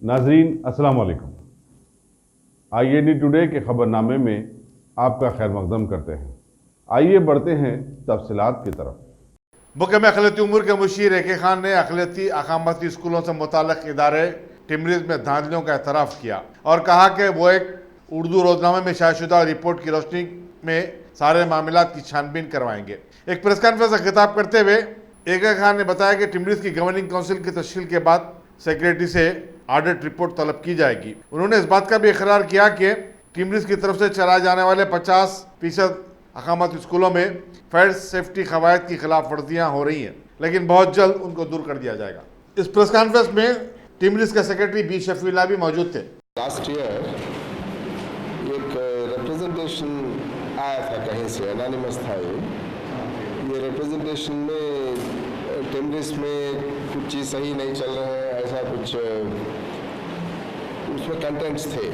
नाजरीन अस्सलाम वालेकुम। IAD टुडे के खबरनामे में आपका खैर मकदम करते हैं। आइए बढ़ते हैं तफसीलात की तरफ। मुकम अक़लियती उमूर के मुशीर एके खान ने अक़लियती अक़ामती स्कूलों से मुताल्लिक़ इदारे टिमरीज़ में धांधलियों का एतराफ़ किया और कहा कि वो एक उर्दू रोजनामे में शायदशुदा रिपोर्ट की रोशनी में सारे मामलात की छानबीन करवाएंगे। एक प्रेस कॉन्फ्रेंस से खिताब करते हुए एके खान ने बताया कि टिमरीज़ की गवर्निंग काउंसिल की तश्कील के बाद सेक्रेटरी से ऑडिट रिपोर्ट तलब की जाएगी। उन्होंने इस बात का भी इकरार किया कि टिमरीज़ की तरफ से चलाए जाने वाले 50% अक़ामती स्कूलों में फायर सेफ्टी क़वायद की खिलाफ वर्जियाँ हो रही हैं, लेकिन बहुत जल्द उनको दूर कर दिया जाएगा। इस प्रेस कॉन्फ्रेंस में टिमरीज़ के सेक्रेटरी बी शफीउल्लाह भी मौजूद थे। लास्ट ईयर एक रिप्रेजेंटेशन आया था कहीं से, एनोनिमस था ये रिप्रेजेंटेशन में टिमरीज़ में कुछ चीज़ सही नहीं चल रहा है, ऐसा कुछ उसमें कंटेंट्स थे।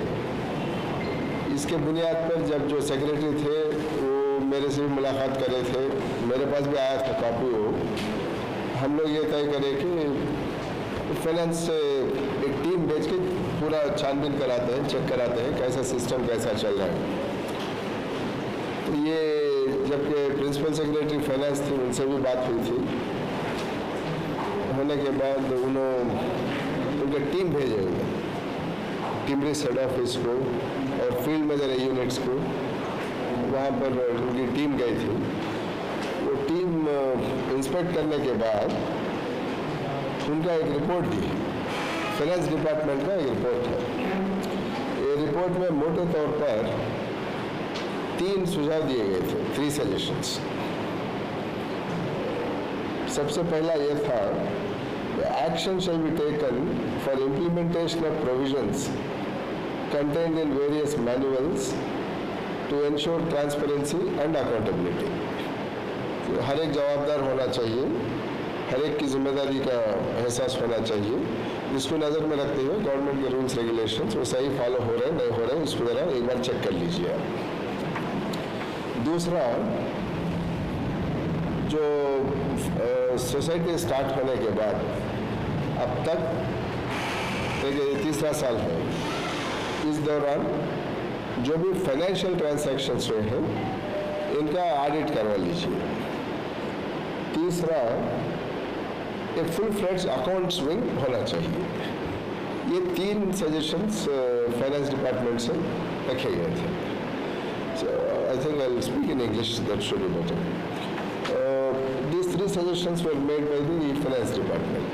इसके बुनियाद पर जब जो सेक्रेटरी थे वो मेरे से भी मुलाकात कर रहे थे, मेरे पास भी आया था कॉपी वो। हम लोग ये तय करें कि फाइनेंस से एक टीम भेज के पूरा छानबीन कराते हैं, चेक कराते हैं कैसा सिस्टम कैसा चल रहा है। तो ये जबकि प्रिंसिपल सेक्रेटरी फाइनेंस थी, उनसे भी बात हुई थी। होने के बाद उनका टीम भेजे हुए टिमरीज़ हेड ऑफिस को और फील्ड में ज़रा यूनिट्स को, वहाँ पर उनकी टीम गई थी। वो टीम इंस्पेक्ट करने के बाद उनका एक रिपोर्ट दी, फाइनेंस डिपार्टमेंट का एक रिपोर्ट है। ये रिपोर्ट में मोटे तौर पर 3 सुझाव दिए गए थे, 3 सजेशंस। सबसे पहला ये था, action shall be taken for implementation of provisions contained in various manuals to ensure transparency and accountability. तो हर एक जवाबदार होना चाहिए, हर एक की जिम्मेदारी का एहसास होना चाहिए। इसको नज़र में रखते हुए गवर्नमेंट के रूल्स रेगुलेशंस वो सही फॉलो हो रहे हैं नहीं हो रहे हैं, इसको ज़रा एक बार चेक कर लीजिए आप। दूसरा, जो सोसाइटी स्टार्ट होने के बाद अब तक देखिए 3रा साल है, इस दौरान जो भी फाइनेंशियल ट्रांजैक्शंस हुए हैं इनका ऑडिट करवा लीजिए। तीसरा, एक फुल फ्लेड्ज अकाउंट स्विंग होना चाहिए। ये 3 सजेशंस फाइनेंस डिपार्टमेंट से रखे गए थे। So I think I will speak in English, that should be better. These 3 suggestions were made by the finance department.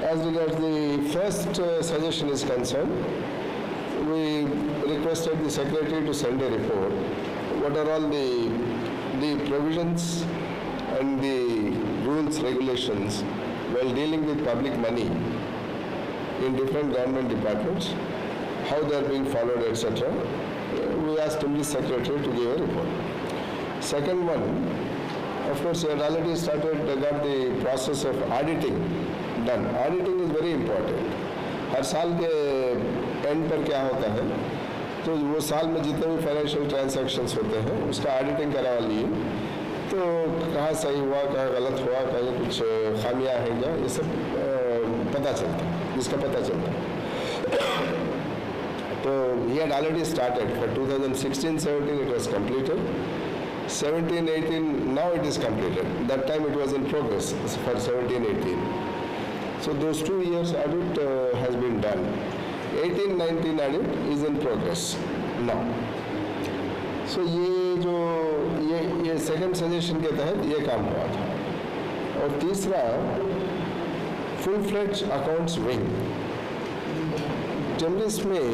As regards the first suggestion is concerned, we requested the secretary to send a report. What are all the provisions and the rules, regulations while dealing with public money in different government departments, how they are being followed, etc. We asked the secretary to give a report. Second one, of course, you had already got the process of auditing done. Auditing is very important. हर साल के and पर क्या होता है, तो वो साल में जितने भी फाइनेंशियल ट्रांजैक्शंस होते हैं उसका ऑडिटिंग करवा लिए, तो कहाँ सही हुआ, कहाँ गलत हुआ, कहीं कुछ खामियां हैं क्या, ये सब पता चलता है, इसका पता चलता है। तो he had already started for 2016-17 it was completed. 17-18 now it is completed. That time it was in progress for 17-18. So those 2 years audit has been done. 18-19 audit is in progress now. So ये second suggestion के तहत ये काम हुआ था। और तीसरा, full फ्लेड्ज accounts wing. टिमरीज़ में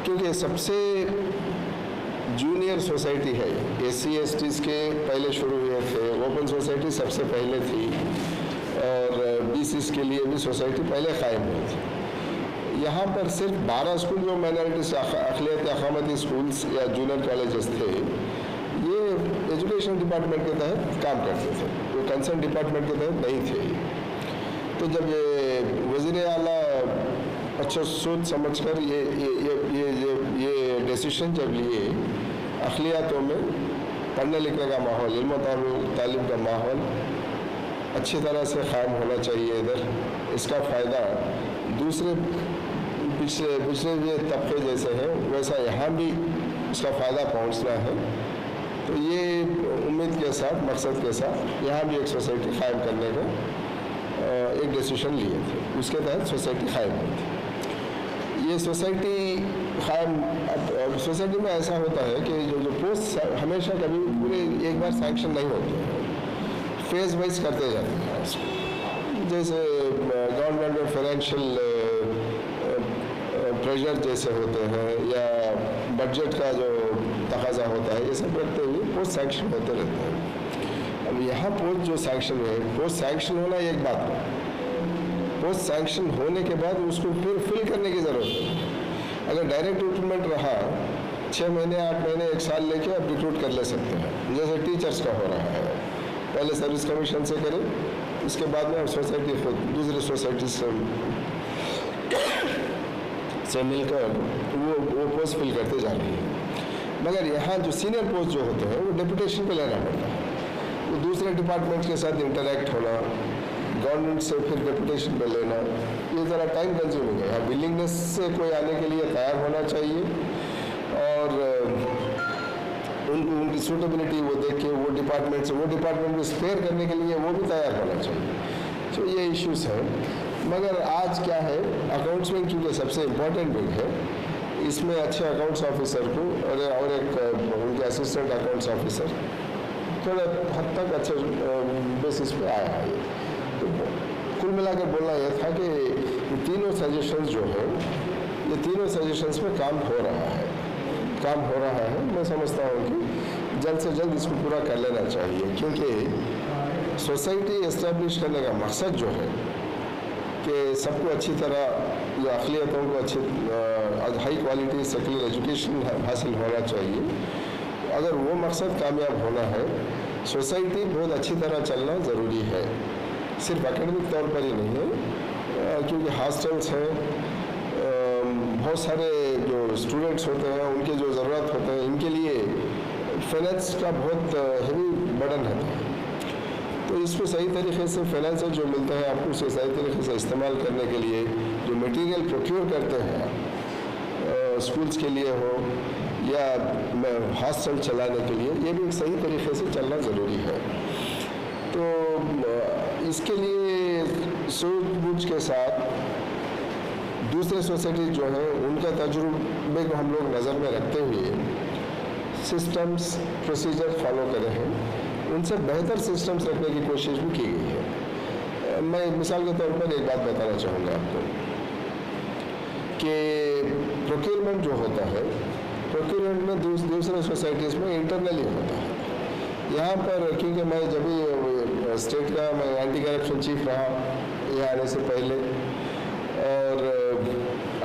क्योंकि सबसे जूनियर सोसाइटी है, SC/STs के पहले शुरू हुए थे, ओपन सोसाइटी सबसे पहले थी और BCs के लिए भी सोसाइटी पहले कायम हुई थी। यहाँ पर सिर्फ 12 स्कूल जो माइनॉरिटी अक़लियती अक़ामती स्कूल्स या जूनियर कॉलेजेस थे, ये एजुकेशन डिपार्टमेंट के तहत काम करते थे, वो कंसर्न डिपार्टमेंट के तहत नहीं थे। तो जब ये वज़ीर आला अच्छा सोच समझ कर ये डिसीशन जब लिए, अक़लियतों में पढ़ने लिखने का माहौल, इल्म और तालीम का माहौल अच्छी तरह से क़ायम होना चाहिए इधर, इसका फ़ायदा दूसरे पिछड़े हुए तबके जैसे हैं वैसा यहाँ भी इसका फ़ायदा पहुँचना है। तो ये उम्मीद के साथ, मकसद के साथ यहाँ भी एक सोसाइटी कायम करने का एक डिसीजन लिए थे। उसके तहत सोसाइटी कायम हुई थी। ये सोसाइटी कायम, सोसाइटी में ऐसा होता है कि जो पोस्ट हमेशा कभी पूरे एक बार सैंक्शन नहीं होते हैं, फेज वाइज करते जाते हैं इसको। जैसे गवर्नमेंट में फाइनेंशियल प्रेशर जैसे होते हैं या बजट का जो तकाजा होता है, ये सब रखते हुए पोस्ट सैंक्शन होते रहते हैं। अब यहाँ पोस्ट जो सैंक्शन है, पोस्ट सैंक्शन होना एक बात है, पोस्ट सैंक्शन होने के बाद उसको फिर फिल करने की ज़रूरत है। अगर डायरेक्ट रिक्रूटमेंट रहा 6 महीने 8 महीने 1 साल लेके आप रिक्रूट कर ले सकते हैं, जैसे टीचर्स का हो रहा है। पहले सर्विस कमीशन से करें, इसके बाद में सोसाइटी खुद दूसरे सोसाइटी से मिलकर वो पोस्ट फिल करते जा रही है। मगर यहाँ जो सीनियर पोस्ट जो होते हैं वो डेपुटेशन पे लेना पड़ता है, वो दूसरे डिपार्टमेंट के साथ इंटरेक्ट होना, गवर्नमेंट से फिर डेपुटेशन पे लेना, ये ज़रा टाइम कंज्यूमिंग है। यहाँ विलिंगनेस से कोई आने के लिए तैयार होना चाहिए और उनकी सूटेबिलिटी वो देख के वो डिपार्टमेंट में स्पेयर करने के लिए वो भी तैयार होना चाहिए। तो ये इश्यूज हैं। मगर आज क्या है, अकाउंट्स में चूँकि सबसे इम्पोर्टेंट बिल है, इसमें अच्छे अकाउंट्स ऑफिसर को और एक उनके असिस्टेंट अकाउंट्स ऑफिसर थोड़ा हद तक अच्छे बेसिस पे आया है। तो कुल मिलाकर बोलना यह था कि ये तीनों सजेशंस जो है, ये तीनों सजेशंस में काम हो रहा है। मैं समझता हूँ कि जल्द से जल्द इसको पूरा कर लेना चाहिए, क्योंकि सोसाइटी इस्टेब्लिश करने का मकसद जो है कि सबको अच्छी तरह, जो अक़लियतों को अच्छी हाई क्वालिटी सेकुलर एजुकेशन हासिल होना चाहिए। अगर वो मकसद कामयाब होना है, सोसाइटी बहुत अच्छी तरह चलना ज़रूरी है, सिर्फ एकेडमिक तौर पर ही नहीं है, क्योंकि हॉस्टल्स हैं, बहुत सारे जो स्टूडेंट्स होते हैं उनके जो ज़रूरत होते हैं, इनके लिए फाइनेंस का बहुत हेवी बर्डन है। तो इसको सही तरीके से फाइनेंस जो मिलता है आपको, उसे सही तरीके से इस्तेमाल करने के लिए जो मटेरियल प्रोक्योर करते हैं स्कूल्स के लिए हो या हॉस्टल चलाने के लिए, ये भी सही तरीके से चलना ज़रूरी है। तो इसके लिए सूझबूझ के साथ दूसरे सोसाइटी जो है उनका तजुर्बे को हम लोग नज़र में रखते हुए सिस्टम्स प्रोसीजर फॉलो करे हैं, उनसे बेहतर सिस्टम्स रखने की कोशिश भी की गई है। मैं मिसाल के तौर पर एक बात बताना चाहूँगा आपको कि प्रोक्योरमेंट जो होता है, प्रोक्योरमेंट में दूसरे सोसाइटीज़ में इंटरनली होता है। यहाँ पर क्योंकि मैं जब भी स्टेट का मैं एंटी करप्शन चीफ रहा यहाँ आने से पहले और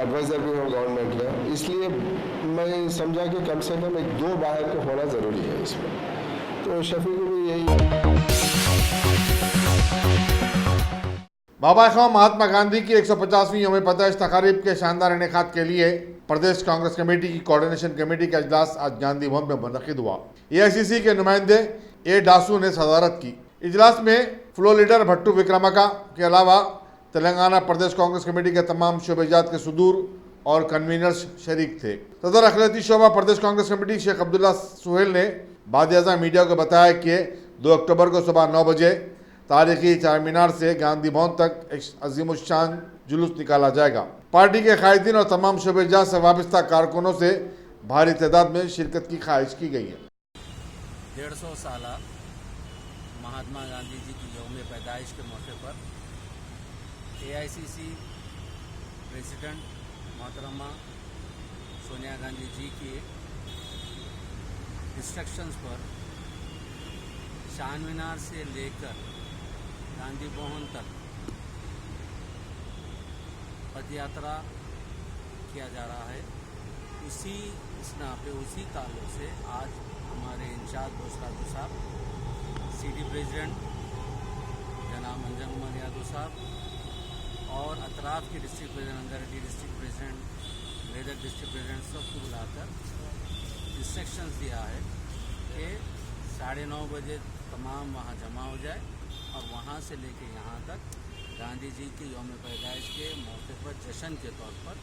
एडवाइज़र भी हूँ गवर्नमेंट का, इसलिए मैं समझा कि कम से कम 1-2 बाहर के होना ज़रूरी है इसमें। तो शफी को भी यही बाबा ख़वाम महात्मा गांधी की 150वीं यौम पैदाइश तकारीब के शानदार इनेकाद के लिए प्रदेश कांग्रेस कमेटी की कोऑर्डिनेशन कमेटी का इजलास आज गांधी भवन में मुनक़िद हुआ। एआईसीसी के नुमाइंदे ए डासू ने सदारत की। इजलास में फ्लोर लीडर भट्टू विक्रमाका के अलावा तेलंगाना प्रदेश कांग्रेस कमेटी के तमाम शोबेजात के सुदूर और कन्वीनर्स शरीक थे। सदर अखिलती शोबा प्रदेश कांग्रेस कमेटी शेख अब्दुल्ला सुहेल ने बाद मीडिया को बताया कि 2 अक्टूबर को सुबह 9 बजे तारीखी चार मीनार से गांधी भवन तक एक अजीमुशान जुलूस निकाला जाएगा। पार्टी के कायदीन और तमाम शोबेजात से वाबस्ता कारकुनों से भारी तादाद में शिरकत की ख्वाहिश की गई है। 150 साल महात्मा गांधी जी की यौम पैदाइश के मौके पर एआईसीसी प्रेसिडेंट मोहतरमा सोनिया गांधी जी की इंस्ट्रक्शंस पर शान मीनार से लेकर गांधी भवन तक पद यात्रा किया जा रहा है। उसी स्ना पे उसी ताल्लुक से आज हमारे इंचार्ज दोस्त साहब, सीडी प्रेसिडेंट जनाब मंजन कुमार यादव साहब और अतराफ के district president, Angareddy district president, Medak district president सबको बुलाकर इंस्ट्रक्शंस दिया है कि 9:30 बजे तमाम वहाँ जमा हो जाए और वहाँ से लेके यहाँ तक गांधी जी के यौम पैदाइश के मौके पर जश्न के तौर पर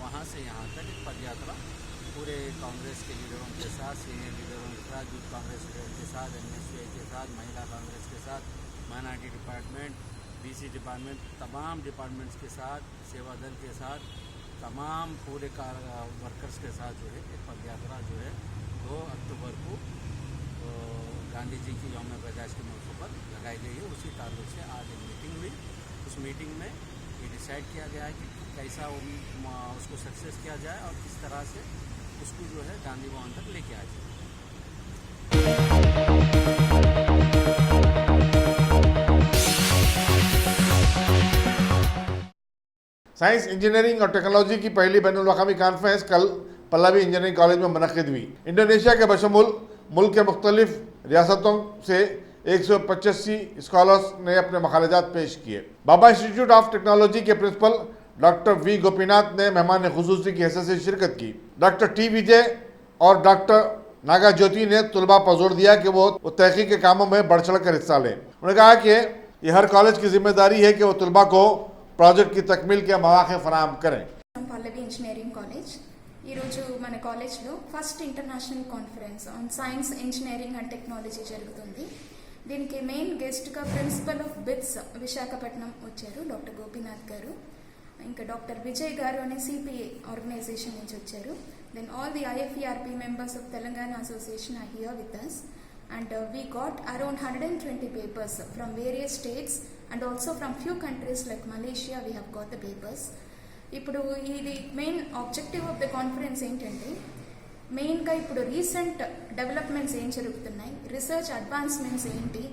वहाँ से यहाँ तक एक पदयात्रा पूरे कांग्रेस के लीडरों के साथ, सीनियर लीडरों के साथ, यूथ कांग्रेस लीडर के साथ, NSUI के साथ, महिला कांग्रेस के साथ, माइनॉरिटी डिपार्टमेंट, BC डिपार्टमेंट, तमाम डिपार्टमेंट्स के साथ, सेवा दल के साथ, तमाम पूरे वर्कर्स के साथ जो है एक पदयात्रा जो है 2 अक्टूबर को गांधी जी की यौम पैदाइश के मौके पर लगाई गई है। उसी ताल्लुक से आज एक मीटिंग हुई। उस मीटिंग में ये डिसाइड किया गया है कि कैसा उसको सक्सेस किया जाए और किस तरह से उसको जो है गांधी भवन तक लेके आ जाए। साइंस, इंजीनियरिंग और टेक्नोलॉजी की पहली बैनुल-अक़वामी कॉन्फ्रेंस कल पल्लवी इंजीनियरिंग कॉलेज में मुनक़िद हुई। इंडोनेशिया के बशमूल मुल्क के मुख्तलिफ रियासतों से 185 स्कॉलर्स ने अपने मखालजात पेश किए। बाबा इंस्टीट्यूट ऑफ टेक्नोलॉजी के प्रिंसिपल डॉक्टर V गोपीनाथ ने मेहमान खुसूसी की हैसियत से शिरकत की। डॉक्टर T विजय और डॉक्टर नागा ज्योति ने तुलबा पर जोर दिया कि वो तहकीक के कामों में बढ़ चढ़ कर हिस्सा लें। उन्होंने कहा कि ये हर कॉलेज की जिम्मेदारी है कि वो तुलबा को ప్రాజెక్ట్ की तकमील के मौके फराहम करें। పల్లవి ఇంజనీరింగ్ కాలేజ్ ఈరోజు మన కాలేజ్లో first international conference on science, engineering and technology జరుగుతుంది. దీనికి మెయిన్ గెస్ట్గా ప్రిన్సిపల్ ఆఫ్ బిట్స్ విశాఖపట్నం వచ్చారు డాక్టర్ గోపీనాథ్ గారు. ఇంకా డాక్టర్ విజయ్ గారు అనే CPA ఆర్గనైజేషన్ నుంచి వచ్చారు. Then all the IFERP members of Telangana association are here with us. And we got around 120 papers from various states and also from few countries like Malaysia. We have got the papers. ఇప్పుడు ఇది main objective of the conference ఏంటంటే మెయిన్గా ఇప్పుడు recent developments ఏం జరుగుతున్నాయి, research advancements ఏంటి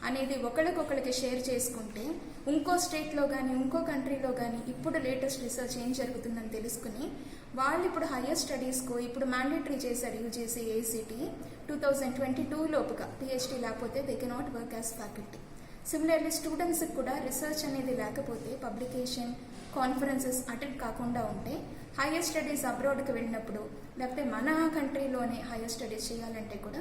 అనేది ఒకరికొకరికి share చేసుకుంటే ఇంకో స్టేట్లో కానీ ఇంకో కంట్రీలో కానీ ఇప్పుడు లేటెస్ట్ రీసెర్చ్ ఏం జరుగుతుందని తెలుసుకుని వాళ్ళు ఇప్పుడు హయ్యర్ స్టడీస్కు ఇప్పుడు మ్యాండేటరీ చేశారు UGC AICTE 2022 లోపుగా PhD లేకపోతే they cannot work as faculty. Similarly స్టూడెంట్స్కి కూడా రీసెర్చ్ అనేది లేకపోతే పబ్లికేషన్, కాన్ఫరెన్సెస్ అటెండ్ కాకుండా ఉంటే హయ్యర్ స్టడీస్ అబ్రాడ్కి వెళ్ళినప్పుడు లేకపోతే మన కంట్రీలోనే హయ్యర్ స్టడీస్ చేయాలంటే కూడా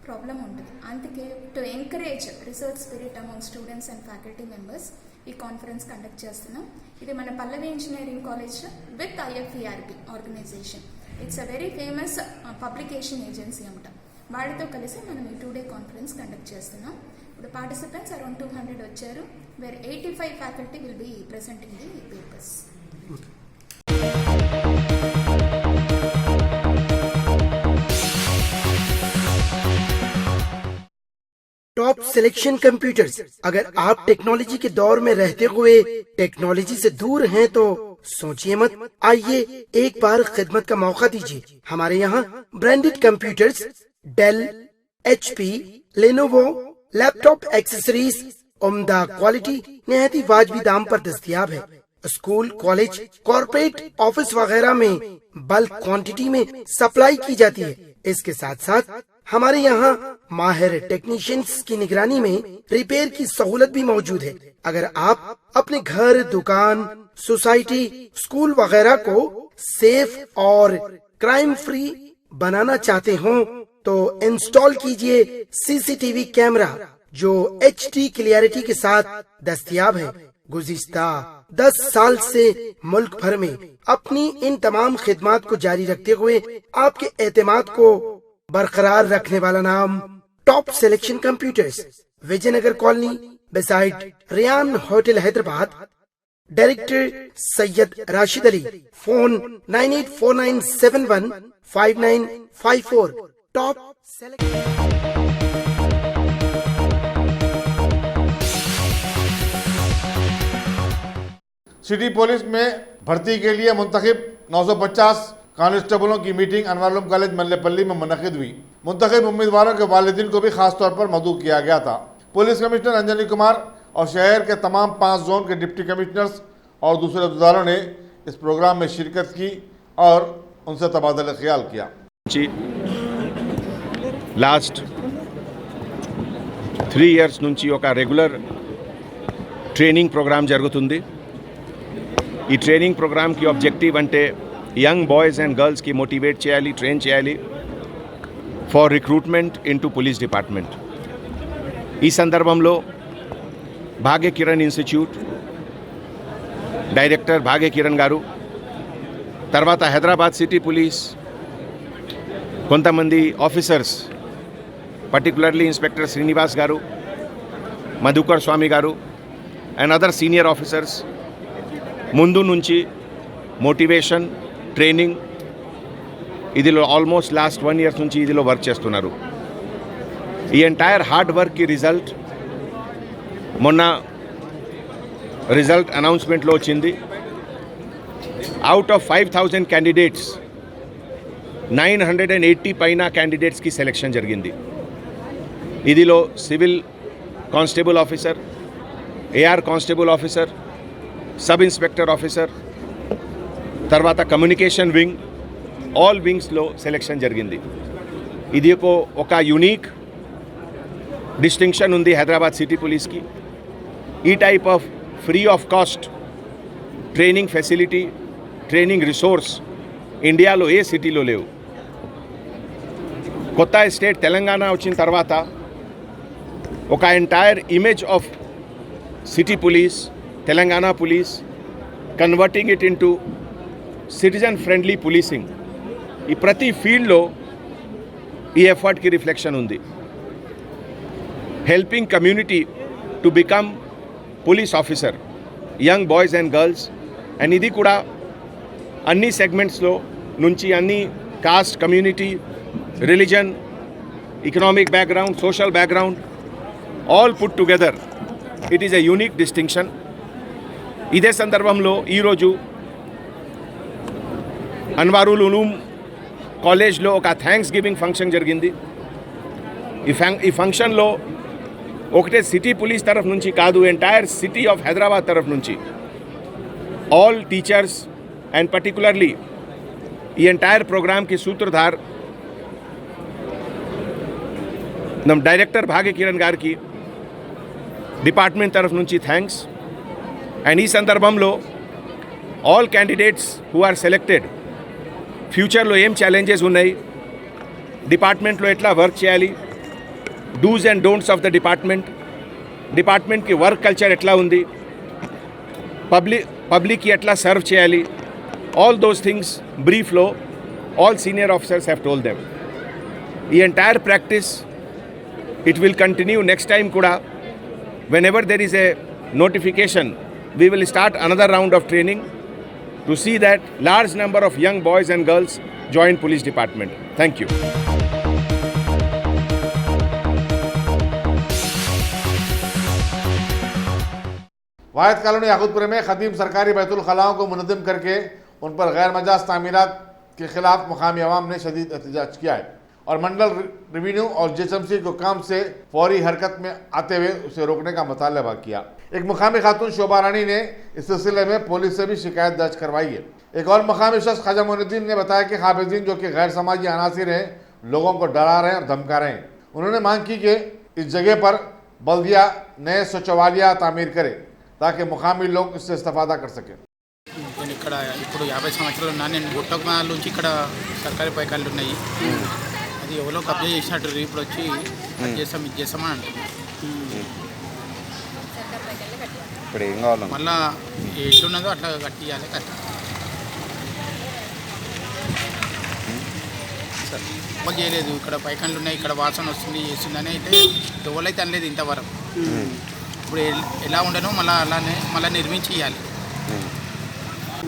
ప్రాబ్లం ఉంటుంది. అందుకే to encourage research spirit among students and faculty members ఈ కాన్ఫరెన్స్ కండక్ట్ చేస్తున్నాం. ఇది మన Pallavi engineering college with IFERP organisation. It's a very famous publication agency అన్నమాట. వాళ్ళతో కలిసి మనం ఈ 2 day కాన్ఫరెన్స్ కండక్ట్ చేస్తున్నాం. ఇప్పుడు పార్టిసిపెంట్స్ అరౌండ్ 200 వచ్చారు. Where 85 faculty will be presenting the papers. Top selection computers. अगर आप टेक्नोलॉजी के दौर में रहते हुए टेक्नोलॉजी से दूर हैं तो सोचिए मत, आइए एक बार खिदमत का मौका दीजिए। हमारे यहाँ branded computers Dell, HP, Lenovo, laptop accessories उम्दा क्वालिटी निहायत ही वाजबी दाम पर दस्तयाब है। स्कूल, कॉलेज, कॉर्पोरेट, ऑफिस वगैरह में बल्क क्वांटिटी में सप्लाई की जाती है। इसके साथ साथ हमारे यहाँ माहिर टेक्नीशियंस की निगरानी में रिपेयर की सहूलत भी मौजूद है। अगर आप अपने घर, दुकान, सोसाइटी, स्कूल वगैरह को सेफ और क्राइम फ्री बनाना चाहते हो तो इंस्टॉल कीजिए CCTV कैमरा जो HD क्लियरिटी के साथ दस्तयाब है। गुज़िश्ता 10 साल से मुल्क भर में अपनी इन तमाम खिदमात को जारी रखते हुए आपके एतमाद को बरकरार रखने वाला नाम top selection computers, Vijayanagar colony beside Riyan hotel Hyderabad. Director Syed Rashid Ali. Phone 9849715954। Top city police में भर्ती के लिए मुंतखब 950 कांस्टेबलों की मीटिंग अनवारुल्लाह कॉलेज मल्लेपल्ली में मुनक़िद हुई। मुंतखब उम्मीदवारों के वालिदीन को भी खास तौर पर मदऊ किया गया था। पुलिस कमिश्नर अंजनी कुमार और शहर के तमाम 5 जोन के डिप्टी कमिश्नर्स और दूसरे अहदेदारों ने इस प्रोग्राम में शिरकत की और उनसे तबादला ख्याल किया। లాస్ట్ 3 years నుంచి ఒక రెగ్యులర్ ట్రైనింగ్ ప్రోగ్రామ్ జరుగుతుంది. ఈ ట్రైనింగ్ ప్రోగ్రామ్కి ఆబ్జెక్టివ్ అంటే యంగ్ బాయ్స్ అండ్ గర్ల్స్కి మోటివేట్ చేయాలి, ట్రైన్ చేయాలి for recruitment into police department. ఈ సందర్భంలో భాగ్య కిరణ్ ఇన్స్టిట్యూట్, డైరెక్టర్ భాగ్య కిరణ్ గారు, తర్వాత హైదరాబాద్ సిటీ పోలీస్ కొంతమంది ఆఫీసర్స్, పర్టికులర్లీ ఇన్స్పెక్టర్ శ్రీనివాస్ గారు, మధుకర్ స్వామి గారు అండ్ అదర్ సీనియర్ ఆఫీసర్స్ ముందు నుంచి మోటివేషన్, ట్రైనింగ్ ఇదిలో ఆల్మోస్ట్ లాస్ట్ 1 year నుంచి ఇదిలో వర్క్ చేస్తున్నారు. ఈ ఎంటైర్ హార్డ్ వర్క్కి రిజల్ట్ మొన్న రిజల్ట్ అనౌన్స్మెంట్లో వచ్చింది. అవుట్ ఆఫ్ 5,000 క్యాండిడేట్స్ 980 పైన క్యాండిడేట్స్కి సెలెక్షన్ జరిగింది. ఇదిలో civil constable officer, AR constable officer, sub inspector officer, తర్వాత కమ్యూనికేషన్ వింగ్, ఆల్ వింగ్స్లో సెలెక్షన్ జరిగింది. ఇది ఒక యూనిక్ డిస్టింక్షన్ ఉంది హైదరాబాద్ సిటీ పోలీస్కి. ఈ type of free of cost training facility, training resource ఇండియాలో ఏ సిటీలో లేవు. కొత్త స్టేట్ తెలంగాణ వచ్చిన తర్వాత ఒక entire image of city police, Telangana police, converting it into citizen friendly policing, ఈ ప్రతి ఫీల్డ్లో ఈ ఎఫర్ట్కి రిఫ్లెక్షన్ ఉంది. Helping community to become police officer, young boys and girls, and ఇది కూడా అన్ని సెగ్మెంట్స్లో నుంచి, అన్ని cost, community, religion, economic background, social background, all put together. It is a unique distinction. ఇదే సందర్భంలో ఈరోజు అన్వారుల్ ఉలూమ్ కాలేజ్లో ఒక థ్యాంక్స్ గివింగ్ ఫంక్షన్ జరిగింది. ఈ ఫంక్షన్లో ఒకటే సిటీ పోలీస్ తరఫు నుంచి కాదు, ఎంటైర్ సిటీ ఆఫ్ హైదరాబాద్ తరఫు నుంచి ఆల్ టీచర్స్ అండ్ పర్టికులర్లీ ఈ ఎంటైర్ ప్రోగ్రామ్కి సూత్రధార్ ನಮ್ಮ డైరెక్టర్ భాగ్య కిరణ్ గారికి డిపార్ట్మెంట్ తరఫు నుంచి థ్యాంక్స్. అండ్ ఈ సందర్భంలో all candidates who are selected ఫ్యూచర్లో ఏం ఛాలెంజెస్ ఉన్నాయి, డిపార్ట్మెంట్లో ఎట్లా వర్క్ చేయాలి, do's and don'ts of the డిపార్ట్మెంట్కి వర్క్ కల్చర్ ఎట్లా ఉంది, పబ్లిక్కి ఎట్లా సర్వ్ చేయాలి, ఆల్ దోస్ థింగ్స్ బ్రీఫ్లో all senior officers have told them. ఈ entire practice it will continue next time kuda. Whenever there is a notification, we will start another round of training to see that large number of young boys and girls join police department. Thank you. Wahid colony Yakutpura में खदीम सरकारी बैतुल खलाओं को मुनज़्ज़म करके उन पर गैर मजाज तामीरात के खिलाफ मुकामी अवाम ने शदीद एहतजाज किया है और मंडल रेवेन्यू और जेएसएमसी को काम से फौरी हरकत में आते हुए उसे रोकने का मुतालबा किया। एक मुकामी खातून शोभा रानी ने इस सिलसिले में पुलिस से भी शिकायत दर्ज करवाई है। एक और मुकामी शख्स ख्वाजा मोइनुद्दीन ने बताया कि हाफिज़ीन जो कि गैर समाजी अनासिर हैं लोगों को डरा रहे हैं और धमका रहे हैं। उन्होंने मांग की कि इस जगह पर बल्दिया नए शौचालय तामीर करे ताकि मुकामी लोग इससे इस्तेफादा कर सकें। నేను ఇక్కడ ఇప్పుడు 50 సంవత్సరాలు ఉన్నా. నేను గుట్టమాల నుంచి ఇక్కడ సర్కారీ పైకాళ్ళు ఉన్నాయి. అది ఎవరో కబ్జా చేసినట్టు ఇప్పుడు వచ్చి అది చేస్తాం ఇది చేస్తామని అంటున్నాం. ఇప్పుడు ఏం కావాలి మళ్ళా ఎట్లున్నదో అట్లా కట్టియాలి. ఎవరు చేయలేదు. ఇక్కడ పైకాళ్ళు ఉన్నాయి, ఇక్కడ వాసన వస్తుంది చేస్తుందని అయితే ఎవరైతే అనలేదు ఇంతవరకు. ఇప్పుడు ఎలా ఉండనో మళ్ళీ నిర్మించి ఇవ్వాలి.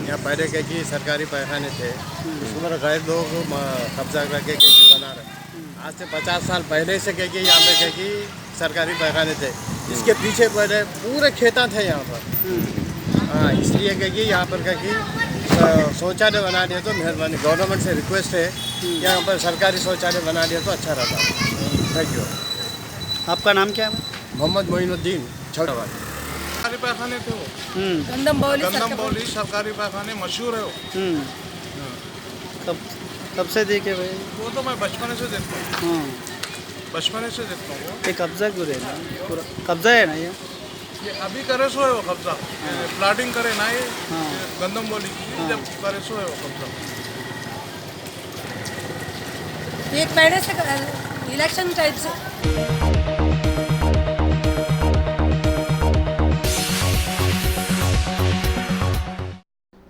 यहाँ पहले क्या कि सरकारी पैखाने थे, उसमें गैर लोग कब्जा करके क्या कि बना रहे. आज से 50 साल पहले से क्या कि यहाँ पे क्या कि सरकारी पैखाने थे. इसके पीछे पहले पूरे खेता थे यहाँ पर. हाँ, इसलिए क्या कि यहाँ पर क्या कि शौचालय बना दिया तो मेहरबानी. गवर्नमेंट से रिक्वेस्ट है यहाँ पर सरकारी शौचालय बना दिया तो अच्छा रहता. Thank you. आपका नाम क्या है? मोहम्मद मोइनुद्दीन छोटाबाद. सरकारी पैखाने थे वो, गंदम बौली सरकारी पैखाने मशहूर है वो. कब से देखे भाई? वो तो मैं बचपन से देखता हूँ. बचपन से देखता हूँ. ये कब्जा क्यों है ना? पूरा कब्जा है ना ये अभी करे सो है वो कब्जा. प्लाटिंग करे ना ये गंदम बौली जब करे सो है वो कब्जा. एक महीने से इलेक्शन टाइप से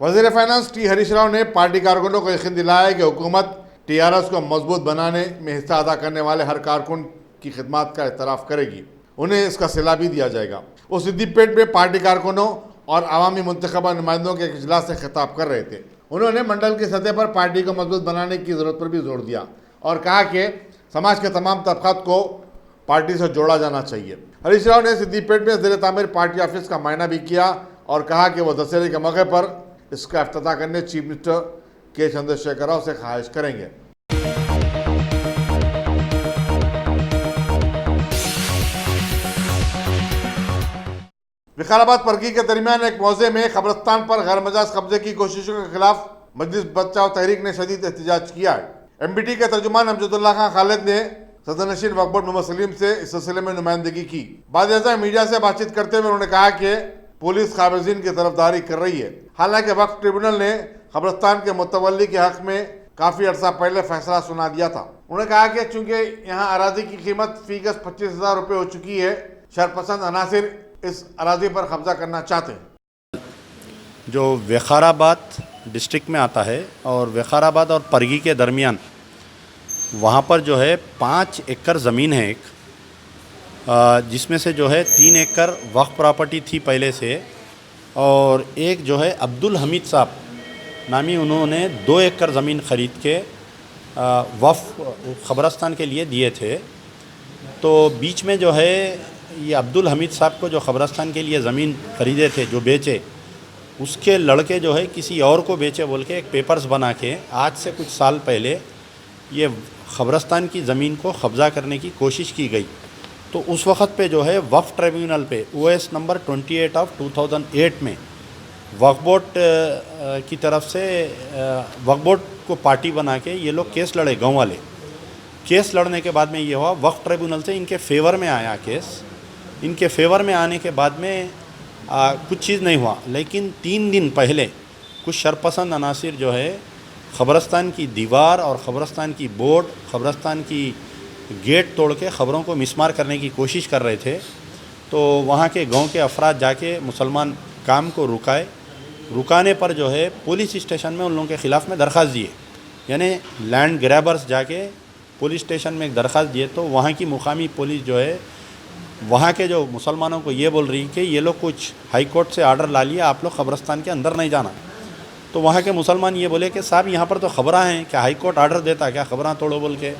वजीर फाइनेंस टी हरीश राव ने पार्टी कारकुनों को यकीन दिलाया कि हुकूमत टीआरएस को मजबूत बनाने में हिस्सा अदा करने वाले हर कारकुन की खिदमत का एतराफ़ करेगी। उन्हें इसका सिला भी दिया जाएगा। वो सिद्दीपेट में पार्टी कारकुनों और अवामी मुंतखबा नुमाइंदों के एक इजलास से खिताब कर रहे थे। उन्होंने मंडल की सतह पर पार्टी को मजबूत बनाने की ज़रूरत पर भी जोर दिया और कहा कि समाज के तमाम तबक़ात को पार्टी से जोड़ा जाना चाहिए। हरीश राव ने सिद्दीपेट में ज़ेर तामीर पार्टी ऑफिस का मायना भी किया और कहा कि वो दशहरे के मौके पर इसका इफ्तिताह करने चीफ मिनिस्टर के चंद्रशेखर राव से ख्वाहिश करेंगे। विकाराबाद परगी के दरमियान एक मौजे में कब्रिस्तान पर गैर मजाज कब्जे की कोशिशों के खिलाफ मजलिस बचाओ तहरीक ने शदीद एहतजाज किया है। एमबीटी के तर्जुमान अमजदुल्ला खान खालिद ने सदरनशीन वक्फ बोर्ड मोहम्मद सलीम से इस सिलसिले में नुमाइंदगी की। बाद मीडिया से बातचीत करते हुए उन्होंने कहा कि पुलिस काबिज़ीन की तरफदारी कर रही है। हालांकि वक्फ ट्रिब्यूनल ने कब्रिस्तान के मुतवल्ली के हक में काफ़ी अर्सा पहले फैसला सुना दिया था। उन्होंने कहा कि चूँकि यहाँ अराजी की कीमत फी गज 25,000 रुपये हो चुकी है, शरपसंद अनासिर इस अराजी पर कब्जा करना चाहते हैं। जो विकाराबाद डिस्ट्रिक्ट में आता है और विकाराबाद और परगी के दरमियान वहाँ पर जो है 5 एकड़ ज़मीन है एक, जिसमें से जो है 3 एकड़ वक्फ प्रॉपर्टी थी पहले से और एक जो है अब्दुल हमीद साहब नामी उन्होंने 2 एकड़ ज़मीन ख़रीद के वक्फ कब्रिस्तान के लिए दिए थे। तो बीच में जो है ये अब्दुल हमीद साहब को जो कब्रिस्तान के लिए ज़मीन ख़रीदे थे जो बेचे, उसके लड़के जो है किसी और को बेचे बोल के एक पेपर्स बना के आज से कुछ साल पहले ये कब्रिस्तान की ज़मीन को कब्ज़ा करने की कोशिश की गई। तो उस वक़्त पे जो है वक्फ ट्रिब्यूनल पे OS नंबर 28 ऑफ 2008 में वक्फ बोर्ड की तरफ से वक्फ बोर्ड को पार्टी बना के ये लोग केस लड़े। गाँव वाले केस लड़ने के बाद में ये हुआ वक्फ ट्रिब्यूनल से इनके फेवर में आया केस। इनके फेवर में आने के बाद में कुछ चीज़ नहीं हुआ, लेकिन 3 दिन पहले कुछ शरपसंद अनासिर जो है कब्रिस्तान की दीवार और कब्रिस्तान की बोर्ड, कब्रिस्तान की गेट तोड़ के ख़बरों को मिसमार करने की कोशिश कर रहे थे। तो वहाँ के गांव के अफराद जाके मुसलमान काम को रुकाने पर जो है पुलिस स्टेशन में उन लोगों के ख़िलाफ़ में दरख्वास्त दिए, यानी लैंड ग्रैबर्स जाके पुलिस स्टेशन में एक दरख्वास्त दिए। तो वहाँ की मुकामी पुलिस जो है वहाँ के जो मुसलमानों को ये बोल रही कि ये लोग कुछ हाई कोर्ट से आर्डर ला लिया, आप लोग कब्रिस्तान के अंदर नहीं जाना। तो वहाँ के मुसलमान ये बोले कि साहब यहाँ पर तो ख़बरां हैं, क्या हाई कोर्ट आर्डर देता, क्या ख़बरां तोड़ो बोल के।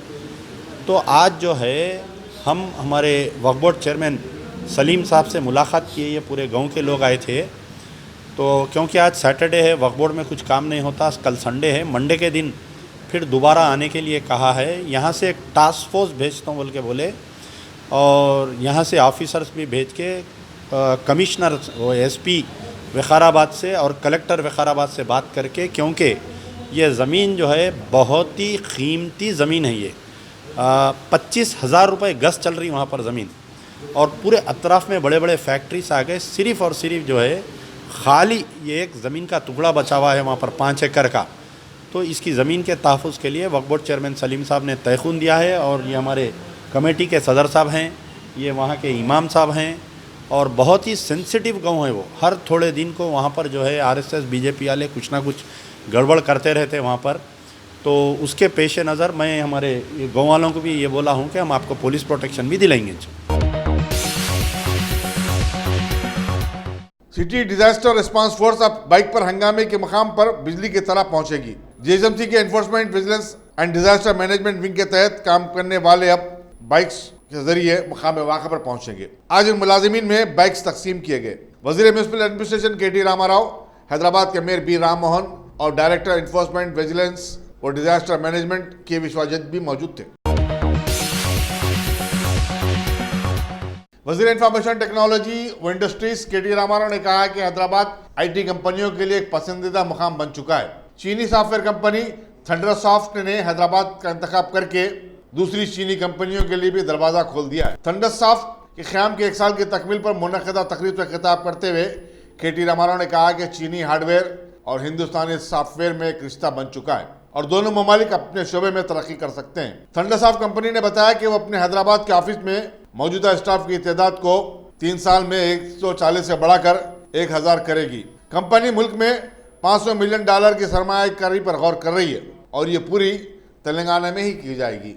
तो आज जो है हम हमारे वक्फ बोर्ड चेयरमैन सलीम साहब से मुलाकात किए, ये पूरे गांव के लोग आए थे। तो क्योंकि आज सैटरडे है, वक्फ बोर्ड में कुछ काम नहीं होता, कल संडे है, मंडे के दिन फिर दोबारा आने के लिए कहा है। यहाँ से एक टास्क फोर्स भेजता हूँ बोल के बोले और यहाँ से ऑफिसर्स भी भेज के कमिश्नर SP विकाराबाद से और कलेक्टर विकाराबाद से बात करके, क्योंकि ये ज़मीन जो है बहुत ही कीमती ज़मीन है। ये 25,000 रुपये गज़ चल रही वहाँ पर ज़मीन और पूरे अतराफ़ में बड़े बड़े फैक्ट्रीज आ गए। सिर्फ़ और सिर्फ जो है खाली ये एक ज़मीन का टुकड़ा बचा हुआ है वहाँ पर 5 एकड़ का। तो इसकी ज़मीन के तहफ़्फ़ुज़ के लिए वक्फ बोर्ड चेयरमैन सलीम साहब ने तयख़ुन दिया है और ये हमारे कमेटी के सदर साहब हैं, ये वहाँ के इमाम साहब हैं और बहुत ही सेंसिटिव गांव है वो। हर थोड़े दिन को वहाँ पर जो है RSS BJP वाले कुछ ना कुछ गड़बड़ करते रहते वहाँ पर। तो उसके पेश नज़र मैं हमारे गाँव वालों को भी ये बोला हूँ कि हम आपको पुलिस प्रोटेक्शन भी दिलाएंगे। सिटी डिजास्टर रिस्पांस फोर्स अब बाइक पर हंगामे के मकाम पर बिजली की तरह पहुंचेगी। GHMC के enforcement vigilance and disaster management wing के तहत काम करने वाले अब बाइक्स के जरिए मकाम वाक़ा पर पहुंचेंगे। आज इन मुलाजिमीन में बाइक्स तकसीम किए गए। वज़ीर municipal administration KT Ramarao, Hyderabad के मेयर B राम मोहन और डायरेक्टर एनफोर्समेंट विजिलेंस और डिजास्टर मैनेजमेंट के विश्वजित भी मौजूद थे। वज़ीर इंफॉर्मेशन टेक्नोलॉजी व इंडस्ट्रीज KT रामाराव ने कहा कि हैदराबाद IT कंपनियों के लिए एक पसंदीदा मुकाम बन चुका है। चीनी सॉफ्टवेयर कंपनी थंडरसॉफ्ट ने हैदराबाद का इंतखाब करके दूसरी चीनी कंपनियों के लिए भी दरवाजा खोल दिया है। थंडरसॉफ्ट के क़याम के 1 साल की तकमील पर मुनक़िदा तकरीब से खिताब करते हुए KT रामाराव ने कहा कि चीनी हार्डवेयर और हिंदुस्तानी सॉफ्टवेयर में एक रिश्ता बन चुका है और दोनों ममालिक अपने शोबे में तरक्की कर सकते हैं। थंडरसॉफ्ट कंपनी ने बताया कि वो अपने हैदराबाद के ऑफिस में मौजूदा स्टाफ की तादाद को 3 साल में 140 से बढ़ाकर 1000 करेगी। कंपनी मुल्क में $500 मिलियन की सरमायाकारी पर गौर कर रही है और ये पूरी तेलंगाना में ही की जाएगी।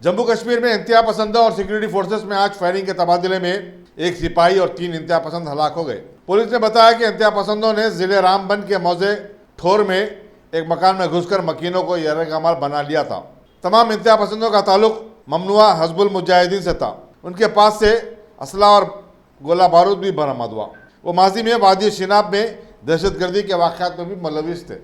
जम्मू कश्मीर में इंतहा पसंदों और सिक्योरिटी फोर्सेस में आज फायरिंग के तबादले में एक सिपाही और 3 इंतहा पसंद हलाक हो गए। पुलिस ने बताया कि इंतहा पसंदों ने जिले रामबन के मौजे ठोर में एक मकान में घुसकर मकीनों को यरगमाल बना लिया था। तमाम इंतहा पसंदों का ताल्लुक ममनुआ हजबुल मुजाहिदीन से था। उनके पास से असला और गोला बारूद भी बरामद हुआ। वो माजी में वादी शिनाब में दहशतगर्दी के वाक़यात में भी मुलविस थे।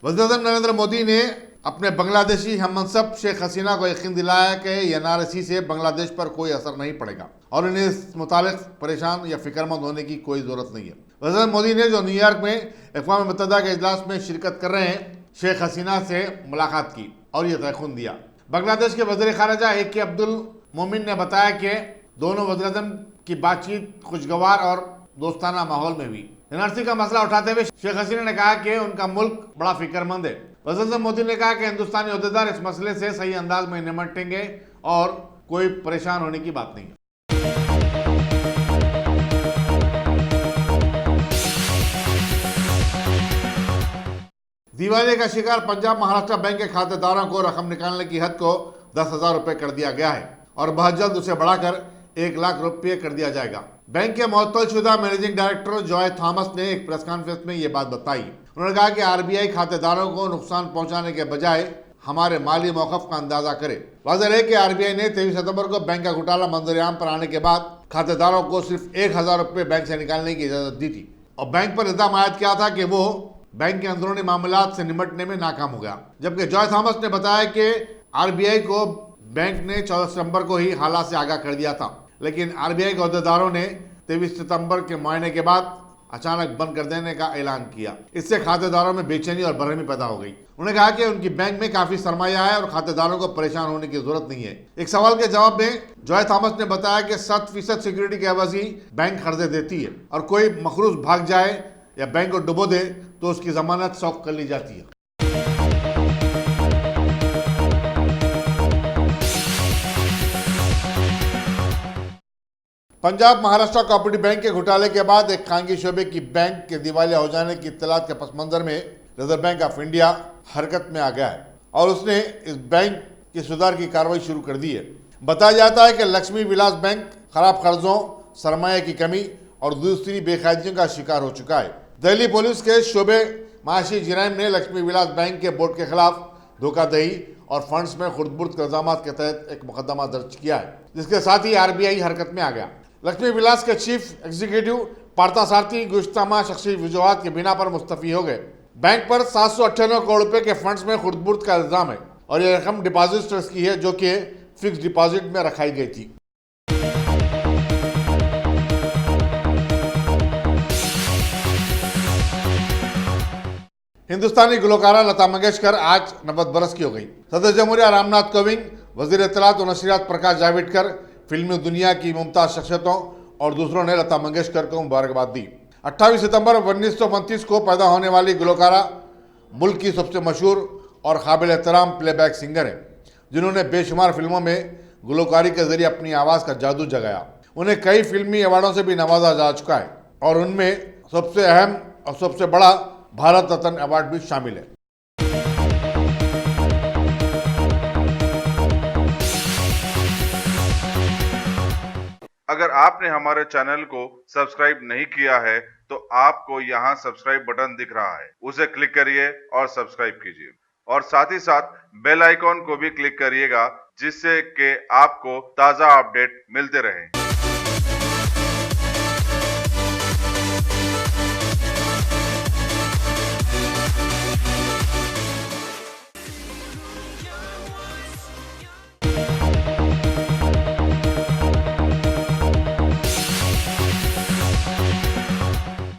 वज़ीर-ए-आज़म नरेंद्र मोदी ने अपने बांग्लादेशी हममनसब शेख हसीना को यकीन दिलाया कि एनआरसी से बांग्लादेश पर कोई असर नहीं पड़ेगा और उन्हें इस मुतालिक परेशान या फिक्रमंद होने की कोई ज़रूरत नहीं है। वज़ीर मोदी ने जो न्यूयॉर्क में अक़वाम मुत्तहिदा के इजलास में शिरकत कर रहे हैं शेख हसीना से मुलाकात की और ये तयख़ुन दिया। बांग्लादेश के वज़ीर ख़ारिजा AK अब्दुल मोमिन ने बताया कि दोनों वज़ीर-ए-आज़म की बातचीत खुशगवार और दोस्ताना माहौल में हुई। एनआरसी का मसला उठाते हुए शेख हसीना ने कहा कि उनका मुल्क बड़ा फिक्रमंद है। वज़ीर मोदी ने कहा कि हिंदुस्तानी अहदेदार इस मसले से सही अंदाज में निपटेंगे और कोई परेशान होने की बात नहीं है। दिवालिया का शिकार पंजाब महाराष्ट्र बैंक के खातेदारों को रकम निकालने की हद को 10,000 रुपए कर दिया गया है और बहुत जल्द उसे बढ़ाकर 1 लाख रुपये कर दिया जाएगा। बैंक के मुअत्तलशुदा मैनेजिंग डायरेक्टर जॉय थॉमस ने एक प्रेस कॉन्फ्रेंस में ये बात बताई। उन्होंने कहा कि RBI खातेदारों को नुकसान पहुंचाने के बजाय हमारे माली मौक़िफ़ का अंदाजा करे। वाज़ेह है कि RBI ने 23 सितंबर को बैंक का घोटाला मंजूर-ए-आम पर आने के बाद खातेदारों को सिर्फ 1,000 रुपये बैंक से निकालने की इजाज़त दी थी और बैंक पर इल्ज़ाम आयद किया था कि वो बैंक के अंदरूनी मामलात से निपटने में नाकाम हो गया। जबकि जॉय थॉमस ने बताया कि RBI को बैंक ने 14 सितंबर को ही हालात से आगाह कर दिया था, लेकिन RBI के अहदेदारों ने 23 सितंबर के मुआयने के बाद अचानक बंद कर देने का ऐलान किया। इससे खातेदारों में बेचैनी और बरहमी पैदा हो गई। उन्होंने कहा कि उनकी बैंक में काफी सरमाया है और खातेदारों को परेशान होने की जरूरत नहीं है। एक सवाल के जवाब में जॉय थॉमस ने बताया कि 7% सिक्योरिटी के एवज ही बैंक कर्जे देती है और कोई मखरूज भाग जाए या बैंक को डुबो दे तो उसकी जमानत सौख कर ली जाती है। पंजाब महाराष्ट्र कोऑपरेटिव बैंक के घोटाले के बाद एक खानगी शोबे की बैंक के दिवालिया हो जाने की इत्तलात के पस मंजर में रिजर्व बैंक ऑफ इंडिया हरकत में आ गया है और उसने इस बैंक की सुधार की कार्रवाई शुरू कर दी है। बताया जाता है कि लक्ष्मी विलास बैंक खराब कर्जों, सरमाया की कमी और दूसरी बेकायदगियों का शिकार हो चुका है। दिल्ली पुलिस के शोबे माशी जराइम ने लक्ष्मी विलास बैंक के बोर्ड के खिलाफ धोखाधड़ी और फंड्स में खुर्द-बुर्द इल्जामात के तहत एक मुकदमा दर्ज किया है, जिसके साथ ही RBI हरकत में आ गया। लक्ष्मी विलास के चीफ एग्जीक्यूटिव पार्थसारथी गुज़श्ता शख्सी वजूहात की बिना पर मुस्तफ़ी हो गए। बैंक पर 798 करोड़ रुपए के फंड्स में खुर्द-बुर्द का इल्जाम है और यह रकम डिपॉजिटर्स की है जो कि फिक्स डिपॉजिट में रखाई गई थी। हिंदुस्तानी गुलकारा लता मंगेशकर आज 90 बरस की हो गई। सदर जमहूरिया रामनाथ कोविंद, वजीर इत्तलात और नशरियात प्रकाश जावड़ेकर, फिल्मी दुनिया की मुमताज़ शख्सियतों और दूसरों ने लता मंगेशकर को मुबारकबाद दी। 28 सितंबर 1929 को पैदा होने वाली गुलकारा मुल्क की सबसे मशहूर और काबिल एहतराम प्लेबैक सिंगर है, जिन्होंने बेशुमार फिल्मों में गुलकारी के जरिए अपनी आवाज़ का जादू जगाया। उन्हें कई फिल्मी अवार्डों से भी नवाजा जा चुका है और उनमें सबसे अहम और सबसे बड़ा भारत रत्न अवार्ड भी शामिल है। अगर आपने हमारे चैनल को सब्सक्राइब नहीं किया है तो आपको यहाँ सब्सक्राइब बटन दिख रहा है, उसे क्लिक करिए और सब्सक्राइब कीजिए और साथ ही साथ बेल आइकॉन को भी क्लिक करिएगा, जिससे कि आपको ताज़ा अपडेट मिलते रहें।